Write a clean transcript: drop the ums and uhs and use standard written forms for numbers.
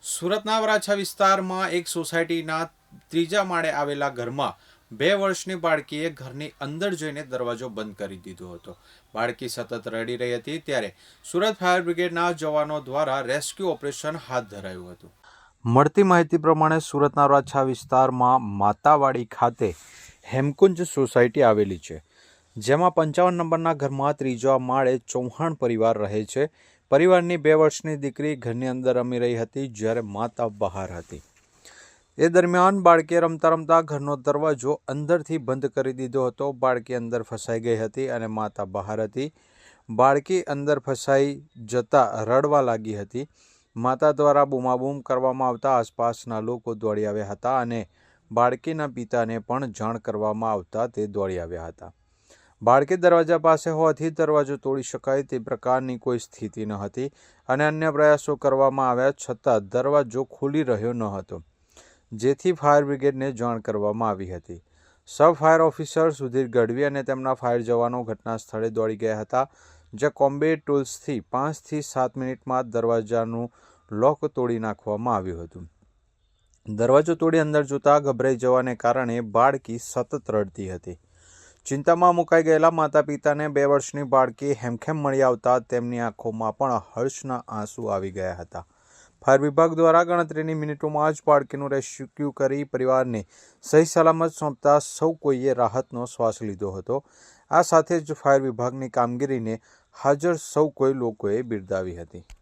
સુરતના વરાછા વિસ્તારમાં એક સોસાયટીના ત્રીજા માળે આવેલા ઘરમાં 2 વર્ષની બાળકીએ ઘરની અંદર જઈને દરવાજો બંધ કરી દીધો હતો. બાળકી સતત રડી રહી હતી ત્યારે સુરત ફાયર બ્રિગેડના જવાનો દ્વારા રેસ્ક્યુ ઓપરેશન હાથ ધરાયું હતું. મળતી માહિતી પ્રમાણે સુરતના વરાછા વિસ્તારમાં માતાવાડી ખાતે હેમકુંજ સોસાયટી આવેલી છે, જેમાં 55 નંબરના ઘરમાં ત્રીજા માળે ચૌહાણ પરિવાર રહે છે. પરિવારની 2 વર્ષની દીકરી ઘરની અંદર રમી રહી હતી, જ્યારે માતા બહાર હતી. એ દરમિયાન બાળકીએ રમતા રમતા ઘરનો દરવાજો અંદરથી બંધ કરી દીધો હતો. બાળકી અંદર ફસાઈ ગઈ હતી અને માતા બહાર હતી. બાળકી અંદર ફસાઈ જતા રડવા લાગી હતી. માતા દ્વારા બૂમાબૂમ કરવામાં આવતા આસપાસના લોકો દોડી આવ્યા હતા અને બાળકીના પિતાને પણ જાણ કરવામાં આવતા તે દોડી આવ્યા હતા. બાળકી દરવાજા પાસે હોવાથી દરવાજો તોડી શકાય તે પ્રકારની કોઈ સ્થિતિ ન હતી અને અન્ય પ્રયાસો કરવામાં આવ્યા છતાં દરવાજો ખુલી રહ્યો ન હતો, જેથી ફાયર બ્રિગેડને જાણ કરવામાં આવી હતી. સબ ફાયર ઓફિસર સુધીર ગઢવી અને તેમના ફાયર જવાનો ઘટના સ્થળે દોડી ગયા હતા, જ્યાં કોમ્બેટ ટૂલ્સથી 5 થી 7 મિનિટમાં દરવાજાનું લોક તોડી નાખવામાં આવ્યું હતું. દરવાજો તોડી અંદર જોતા ગભરાઈ જવાને કારણે બાળકી સતત રડતી હતી. ચિંતામાં મુકાઈ ગયેલા માતા પિતાને 2 વર્ષની બાળકી હેમખેમ મળી આવતા તેમની આંખોમાં પણ હર્ષના આંસુ આવી ગયા હતા. ફાયર વિભાગ દ્વારા ગણતરીની મિનિટોમાં જ બાળકીનું રેસ્ક્યુ કરી પરિવારને સહી સલામત સોંપતા સૌ કોઈએ રાહતનો શ્વાસ લીધો હતો. આ સાથે જ ફાયર વિભાગની કામગીરીને હાજર સૌ કોઈ લોકોએ બિરદાવી હતી.